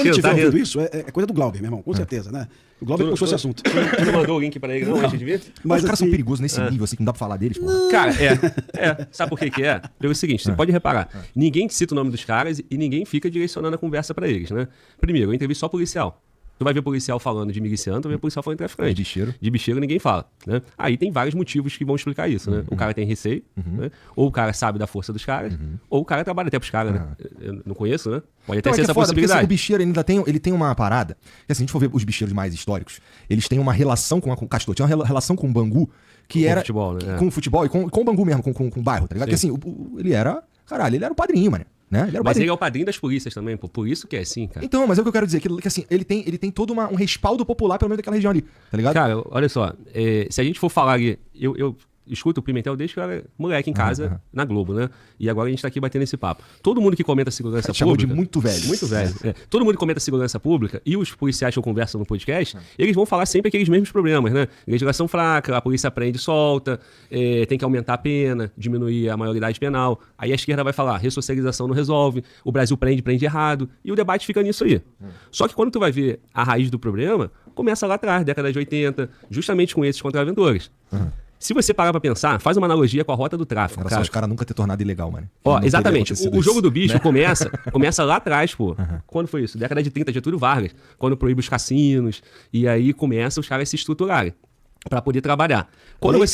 ele estiver ouvindo isso, é coisa do Glauber, meu irmão, com certeza, né? O Glauber puxou esse assunto. Tu não mandou o link pra ele não, antes de vir? Mas os caras são perigosos nesse nível, assim, que não dá pra falar deles, pô. Cara, sabe por que é? Pelo seguinte, você pode reparar, ninguém cita o nome dos caras e ninguém fica direcionando a conversa pra eles, né? Primeiro, eu entrevisto só policial. Tu vai ver policial falando de miliciano, tu vai ver policial falando de traficante. De bicheiro. De bicheiro ninguém fala, né? Aí tem vários motivos que vão explicar isso, né? O cara tem receio, né? Ou o cara sabe da força dos caras, ou o cara trabalha até pros caras, né? Eu não conheço, né? Pode até ser essa possibilidade. Porque, o bicheiro ele tem uma parada, que assim, se a gente for ver os bicheiros mais históricos, eles têm uma relação com o castor, tinha uma relação com o Bangu, que com era... Futebol, né? Com o futebol e com o Bangu mesmo, com o bairro, tá ligado? Sim. Porque assim, ele era o padrinho, mano. Né? Mas ele é o padrinho das polícias também, pô. Por isso que é assim, cara. Então, mas é o que eu quero dizer, que assim, ele tem todo um respaldo popular, pelo menos daquela região ali, tá ligado? Cara, olha só, se a gente for falar ali, eu escuto o Pimentel desde que eu era moleque em casa, na Globo, né? E agora a gente tá aqui batendo esse papo. Todo mundo que comenta segurança pública... Chamou de muito velho. Muito velho. Todo mundo que comenta segurança pública e os policiais que eu converso no podcast, eles vão falar sempre aqueles mesmos problemas, né? Legislação fraca, a polícia prende e solta, tem que aumentar a pena, diminuir a maioridade penal. Aí a esquerda vai falar, ressocialização não resolve, o Brasil prende errado, e o debate fica nisso aí. Só que quando tu vai ver a raiz do problema, começa lá atrás, década de 80, justamente com esses contraventores. Se você parar pra pensar, faz uma analogia com a rota do tráfico. Era só os caras nunca ter tornado ilegal, mano. Ó, exatamente. O jogo do bicho começa lá atrás, pô. Quando foi isso? Década de 30, Getúlio Vargas. Quando proíbe os cassinos. E aí começa os caras se estruturarem pra poder trabalhar.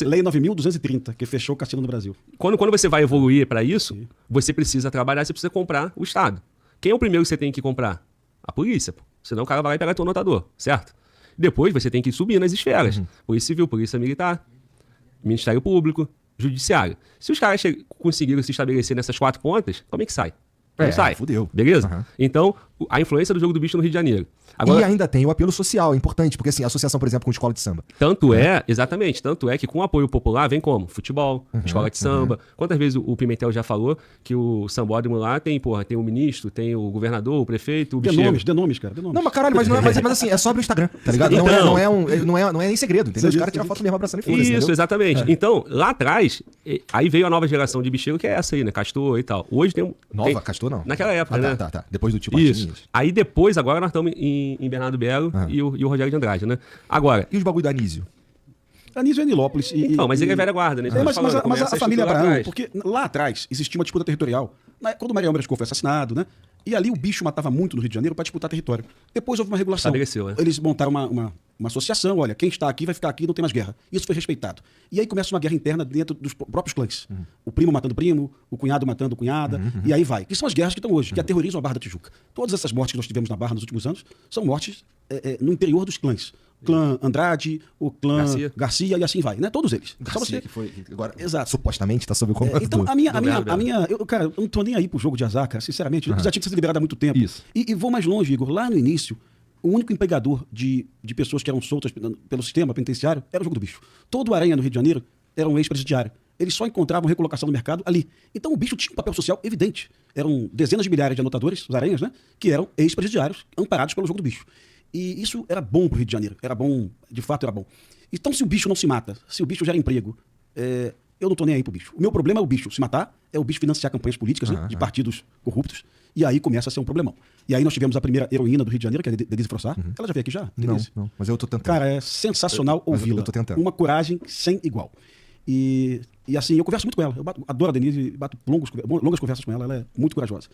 Lei 9.230, que fechou o cassino no Brasil. Quando você vai evoluir pra isso, você precisa trabalhar, você precisa comprar o Estado. Quem é o primeiro que você tem que comprar? A polícia, pô. Senão o cara vai lá e pega teu notador, certo? Depois você tem que subir nas esferas. Polícia Civil, Polícia Militar, Ministério Público, Judiciário. Se os caras conseguiram se estabelecer nessas 4 pontas, como é que sai? Não sai. Fudeu. Beleza? Então, a influência do jogo do bicho no Rio de Janeiro. Agora, e ainda tem o apelo social, é importante, porque assim, a associação, por exemplo, com escola de samba. Exatamente, tanto é que com apoio popular vem como? Futebol, escola de samba. Quantas vezes o Pimentel já falou que o sambódromo lá tem o ministro, tem o governador, o prefeito, o bicheiro. Dê nomes, cara. Não, mas caralho, mas assim, é só no Instagram, tá ligado? Não é nem segredo, entendeu? Os caras tiram foto mesmo abraçando e foda-se. Isso, exatamente. Então, lá atrás, aí veio a nova geração de bicheiro, que é essa aí, né? Castor e tal. Hoje tem Castor não. Naquela época, né? Tá. Depois do tio Isso. Martins. Aí depois, agora nós estamos em Bernardo Belo e o Rogério de Andrade, né? Agora... E os bagulho da Anísio? Anísio é Nilópolis. Mas ele é velha guarda, né? Mas a família Abraão, porque lá atrás existia uma disputa territorial. Quando o Mariano Brasco foi assassinado, né? E ali o bicho matava muito no Rio de Janeiro para disputar território. Depois houve uma regulação. Estabeleceu, né? Eles montaram uma associação, olha, quem está aqui vai ficar aqui, não tem mais guerra. Isso foi respeitado. E aí começa uma guerra interna dentro dos próprios clãs. O primo matando o primo, o cunhado matando cunhada, e aí vai. Que são as guerras que estão hoje, que aterrorizam a Barra da Tijuca. Todas essas mortes que nós tivemos na Barra nos últimos anos são mortes no interior dos clãs. O clã Andrade, o clã Garcia e assim vai, né? Todos eles. Garcia, que foi agora exato. Supostamente está sob o comando. Então, cara, eu não tô nem aí pro jogo de azar, cara, sinceramente. Já tinha que ser liberado há muito tempo. Isso. E vou mais longe, Igor. Lá no início, o único empregador de pessoas que eram soltas pelo sistema penitenciário era o jogo do bicho. Todo o Aranha no Rio de Janeiro era um ex-presidiário. Eles só encontravam recolocação no mercado ali. Então o bicho tinha um papel social evidente. Eram dezenas de milhares de anotadores, os Aranhas, né? Que eram ex-presidiários, amparados pelo jogo do bicho. E isso era bom pro Rio de Janeiro. Era bom, de fato era bom. Então se o bicho não se mata, se o bicho gera emprego, eu não tô nem aí pro bicho. O meu problema é o bicho se matar, é o bicho financiar campanhas políticas, né? De partidos corruptos. E aí começa a ser um problemão. E aí nós tivemos a primeira heroína do Rio de Janeiro, que é a Denise Frossard. Ela já veio aqui já? Não, mas eu tô tentando. Cara, é sensacional ouvi-la. Eu tô tentando. Uma coragem sem igual. E assim, eu converso muito com ela. Eu adoro a Denise, bato longas conversas com ela. Ela é muito corajosa.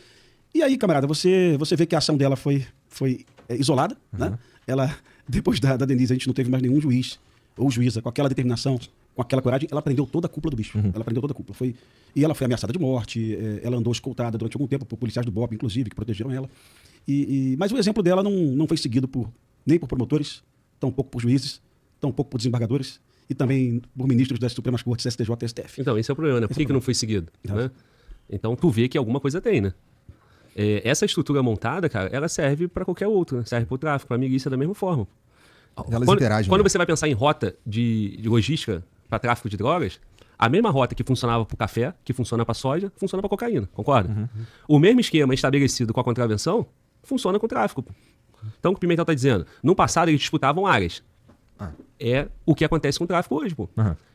E aí, camarada, você vê que a ação dela foi isolada, né? Ela, depois da Denise, a gente não teve mais nenhum juiz ou juíza com aquela determinação, com aquela coragem. Ela prendeu toda a cúpula do bicho. Ela prendeu toda a cúpula. E ela foi ameaçada de morte. Ela andou escoltada durante algum tempo por policiais do BOP, inclusive, que protegeram ela. Mas o exemplo dela não foi seguido nem por promotores, tampouco por juízes, tampouco por desembargadores e também por ministros das Supremas Cortes, STJ e STF. Então, esse é o problema, né? Por que não foi seguido? Né? Então, tu vê que alguma coisa tem, né? Essa estrutura montada, cara, ela serve para qualquer outro, né? Serve para o tráfico, para a milícia da mesma forma. Elas interagem. Quando você vai pensar em rota de logística para tráfico de drogas, a mesma rota que funcionava para o café, que funciona para soja, funciona para cocaína, concorda? O mesmo esquema estabelecido com a contravenção funciona com o tráfico. Então, o que o Pimentel está dizendo, no passado eles disputavam áreas. É o que acontece com o tráfico hoje, pô.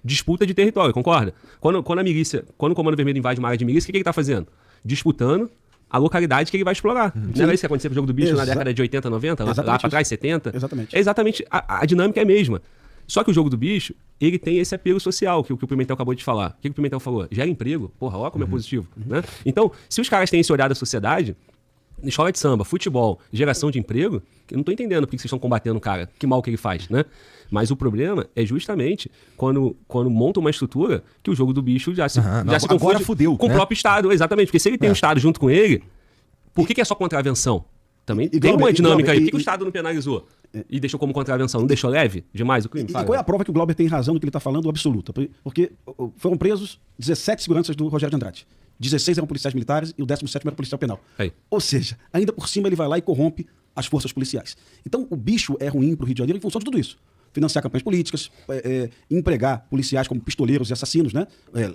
Disputa de território, concorda? Quando a milícia, quando o Comando Vermelho invade uma área de milícia, o que ele está fazendo? Disputando a localidade que ele vai explorar. Não era isso que acontecia com o jogo do bicho na década de 80, 90, lá pra trás, 70? Exatamente. É exatamente, a dinâmica é a mesma. Só que o jogo do bicho, ele tem esse apelo social, que o Pimentel acabou de falar. O que o Pimentel falou? Gera emprego. Porra, olha como é positivo. Né? Então, se os caras têm esse olhar da sociedade, escola de samba, futebol, geração de emprego, eu não tô entendendo por que vocês estão combatendo o cara, que mal que ele faz, né? Mas o problema é justamente quando monta uma estrutura que o jogo do bicho já se confunde fudeu, com o próprio Estado. Exatamente, porque se ele tem o Estado junto com ele, por que é só contravenção? Também tem uma dinâmica aí. Por que o Estado não penalizou? E deixou como contravenção? Não deixou leve demais o crime? E qual é a prova que o Glauber tem razão no que ele está falando, absoluta? Porque foram presos 17 seguranças do Rogério de Andrade. 16 eram policiais militares e o 17º era policial penal. Aí. Ou seja, ainda por cima ele vai lá e corrompe as forças policiais. Então o bicho é ruim para o Rio de Janeiro em função de tudo isso. Financiar campanhas políticas, empregar policiais como pistoleiros e assassinos, né?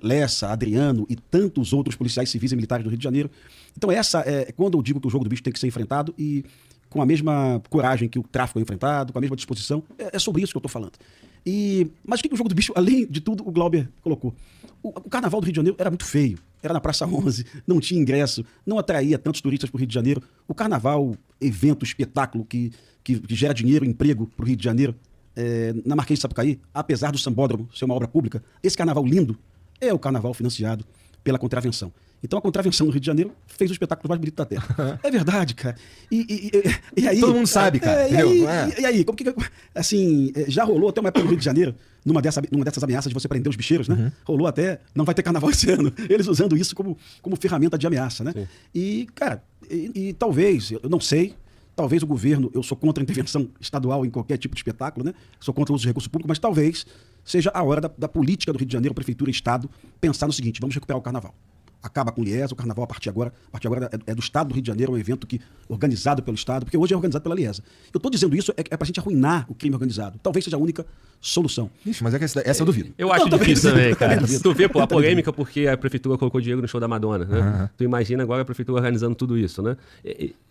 Lessa, Adriano e tantos outros policiais civis e militares do Rio de Janeiro. Então essa é quando eu digo que o jogo do bicho tem que ser enfrentado e com a mesma coragem que o tráfico é enfrentado, com a mesma disposição. É sobre isso que eu estou falando. Mas o que o jogo do bicho, além de tudo, o Glauber colocou? O carnaval do Rio de Janeiro era muito feio. Era na Praça 11, não tinha ingresso, não atraía tantos turistas para o Rio de Janeiro. O carnaval, evento, espetáculo que gera dinheiro, emprego para o Rio de Janeiro, na Marquês de Sapucaí, apesar do Sambódromo ser uma obra pública, esse carnaval lindo é o carnaval financiado pela contravenção. Então a contravenção no Rio de Janeiro fez o espetáculo mais bonito da Terra. É verdade, cara. E aí, todo mundo sabe, cara. E aí, como que assim, já rolou até uma época no Rio de Janeiro, numa dessas ameaças de você prender os bicheiros, né? Rolou até, não vai ter carnaval esse ano. Eles usando isso como ferramenta de ameaça, né? Sim. E, cara, talvez, eu não sei, talvez o governo, eu sou contra a intervenção estadual em qualquer tipo de espetáculo, né? Sou contra o uso de recurso público, mas talvez seja a hora da política do Rio de Janeiro, prefeitura e Estado, pensar no seguinte: vamos recuperar o carnaval. Acaba com o Liesa, o carnaval a partir agora é do Estado do Rio de Janeiro, é um evento organizado pelo Estado, porque hoje é organizado pela Liesa. Eu estou dizendo isso pra gente arruinar o crime organizado. Talvez seja a única solução. Ixi, mas essa eu duvido. Eu acho difícil também, cara. Tu vê, a polêmica porque a prefeitura colocou dinheiro no show da Madonna, né? Tu imagina agora a prefeitura organizando tudo isso, né?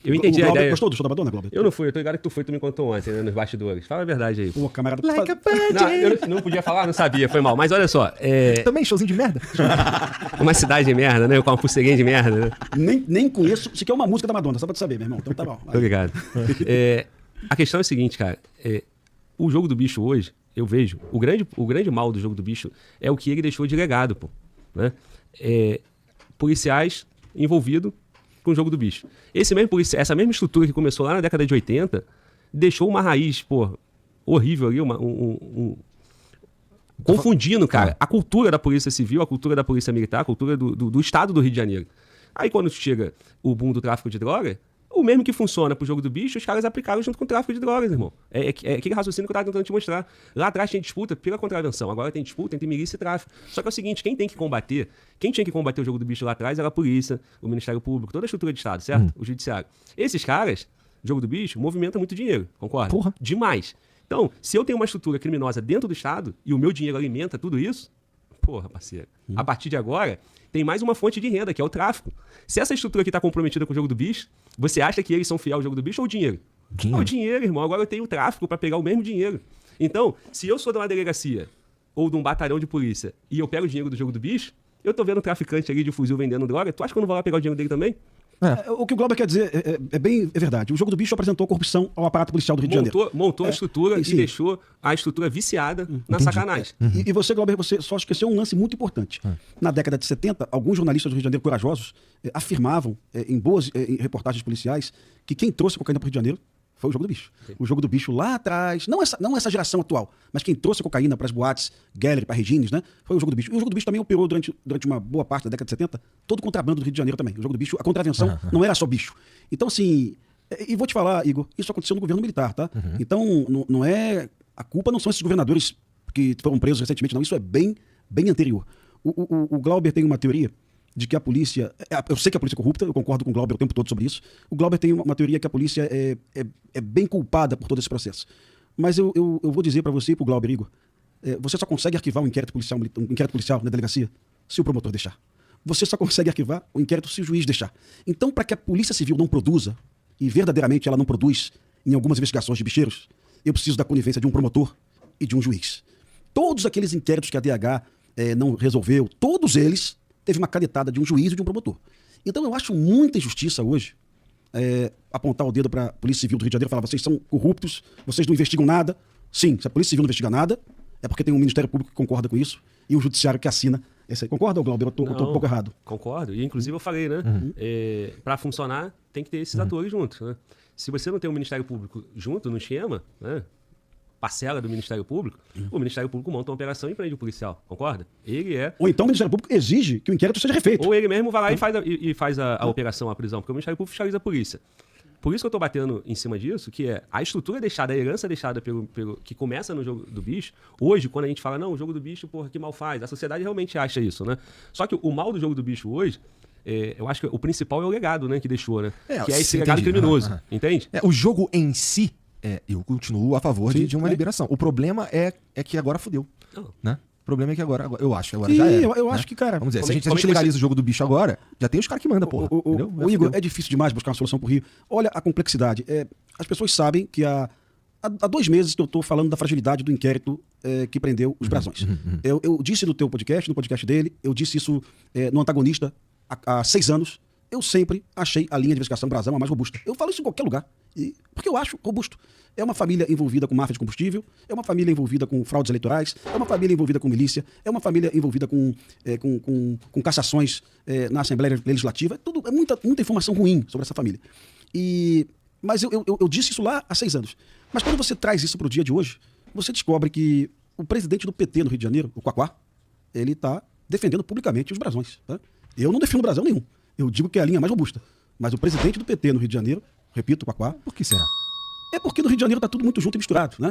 Eu entendi a ideia. Gostou do show da Madonna, Glauber? Eu não fui, eu tô ligado que tu foi, tu me contou ontem, né, nos bastidores. Fala a verdade aí. Pô, camarada... Não, eu não podia falar, não sabia, foi mal. Mas olha só... Também showzinho de merda? Uma cidade de merda, né? Com uma pulseirinha de merda, né? Nem conheço, se quer uma música da Madonna, só pra tu saber, meu irmão. Então tá bom. Tô ligado. A questão é a seguinte, cara. O jogo do bicho hoje, eu vejo, o grande mal do jogo do bicho é o que ele deixou de legado, pô. Né? Policiais envolvidos com o jogo do bicho. Essa mesma estrutura que começou lá na década de 80 deixou uma raiz, pô, horrível ali, confundindo, cara, a cultura da polícia civil, a cultura da polícia militar, a cultura do Estado do Rio de Janeiro. Aí quando chega o boom do tráfico de droga, o mesmo que funciona pro jogo do bicho, os caras aplicaram junto com o tráfico de drogas, irmão. É aquele raciocínio que eu tava tentando te mostrar. Lá atrás tinha disputa pela contravenção, agora tem disputa entre milícia e tráfico. Só que é o seguinte, quem tinha que combater o jogo do bicho lá atrás era a polícia, o Ministério Público, toda a estrutura de Estado, certo? O Judiciário. Esses caras, o jogo do bicho, movimenta muito dinheiro, concorda? Porra. Demais. Então, se eu tenho uma estrutura criminosa dentro do Estado e o meu dinheiro alimenta tudo isso, porra, parceiro, a partir de agora, tem mais uma fonte de renda, que é o tráfico. Se essa estrutura aqui está comprometida com o jogo do bicho, você acha que eles são fiéis ao jogo do bicho ou o dinheiro? O dinheiro, irmão. Agora eu tenho o tráfico para pegar o mesmo dinheiro. Então, se eu sou de uma delegacia ou de um batalhão de polícia e eu pego o dinheiro do jogo do bicho, eu tô vendo um traficante ali de fuzil vendendo droga, tu acha que eu não vou lá pegar o dinheiro dele também? O que o Glauber quer dizer é verdade. O jogo do bicho apresentou corrupção ao aparato policial do Rio de Janeiro. Montou a estrutura e deixou a estrutura viciada na sacanagem. E você, Glauber, você só esqueceu um lance muito importante. Na década de 70, alguns jornalistas do Rio de Janeiro corajosos afirmavam em reportagens policiais que quem trouxe a cocaína para o Rio de Janeiro foi o jogo do bicho. Sim. O jogo do bicho lá atrás, não essa geração atual, mas quem trouxe a cocaína para as boates, Geller, para Regines, né? Foi o jogo do bicho. E o jogo do bicho também operou durante uma boa parte da década de 70, todo o contrabando do Rio de Janeiro também. O jogo do bicho, a contravenção não era só bicho. Então, assim, e vou te falar, Igor, isso aconteceu no governo militar, tá? Então, não é... A culpa não são esses governadores que foram presos recentemente, não. Isso é bem anterior. O Glauber tem uma teoria de que a polícia... Eu sei que a polícia é corrupta, eu concordo com o Glauber o tempo todo sobre isso. O Glauber tem uma teoria que a polícia é bem culpada por todo esse processo. Mas eu vou dizer para você e para o Glauber, Igor, você só consegue arquivar um inquérito policial na delegacia se o promotor deixar. Você só consegue arquivar o inquérito se o juiz deixar. Então, para que a polícia civil não produza, e verdadeiramente ela não produz em algumas investigações de bicheiros, eu preciso da conivência de um promotor e de um juiz. Todos aqueles inquéritos que a DH não resolveu, todos eles teve uma canetada de um juiz e de um promotor. Então eu acho muita injustiça hoje apontar o dedo para a Polícia Civil do Rio de Janeiro e falar: vocês são corruptos, vocês não investigam nada. Sim, se a Polícia Civil não investiga nada, é porque tem um Ministério Público que concorda com isso e o Judiciário que assina. Esse aí. Concorda, Glauber? Eu tô um pouco errado. Concordo. E inclusive eu falei, né? Para funcionar, tem que ter esses atores juntos, né? Se você não tem o Ministério Público junto no esquema, né? Parcela do Ministério Público, o Ministério Público monta uma operação e prende o policial, concorda? Ele é... Ou então o Ministério Público exige que o inquérito seja refeito. Ou ele mesmo vai lá e faz a operação, a prisão, porque o Ministério Público fiscaliza a polícia. Por isso que eu estou batendo em cima disso, que é a estrutura deixada, a herança deixada que começa no Jogo do Bicho. Hoje, quando a gente fala, não, o Jogo do Bicho, porra, que mal faz, a sociedade realmente acha isso, né? Só que o mal do Jogo do Bicho hoje, eu acho que o principal é o legado, né, que deixou, né? Que é esse legado criminoso, entende? O jogo em si, eu continuo a favor de uma liberação. O problema é que agora fudeu, né? O problema é que agora eu acho que agora já era. Eu acho que, cara... Vamos dizer, se a gente legaliza o Jogo do Bicho agora, já tem os caras que mandam, porra. O Igor, é difícil demais buscar uma solução pro Rio. Olha a complexidade. As pessoas sabem que há 2 meses que eu estou falando da fragilidade do inquérito que prendeu os Brazões. Eu disse no teu podcast, no podcast dele, eu disse isso no Antagonista há 6 anos. Eu sempre achei a linha de investigação Brazão a mais robusta. Eu falo isso em qualquer lugar, porque eu acho robusto. É uma família envolvida com máfia de combustível, é uma família envolvida com fraudes eleitorais, é uma família envolvida com milícia, é uma família envolvida com cassações na Assembleia Legislativa. É muita informação ruim sobre essa família. Mas eu disse isso lá há 6 anos. Mas quando você traz isso para o dia de hoje, você descobre que o presidente do PT no Rio de Janeiro, o Quaquá, ele está defendendo publicamente os Brazões. Tá? Eu não defendo Brazão nenhum. Eu digo que é a linha mais robusta. Mas o presidente do PT no Rio de Janeiro, repito, Quaquá... Por que será? É porque no Rio de Janeiro está tudo muito junto e misturado, né?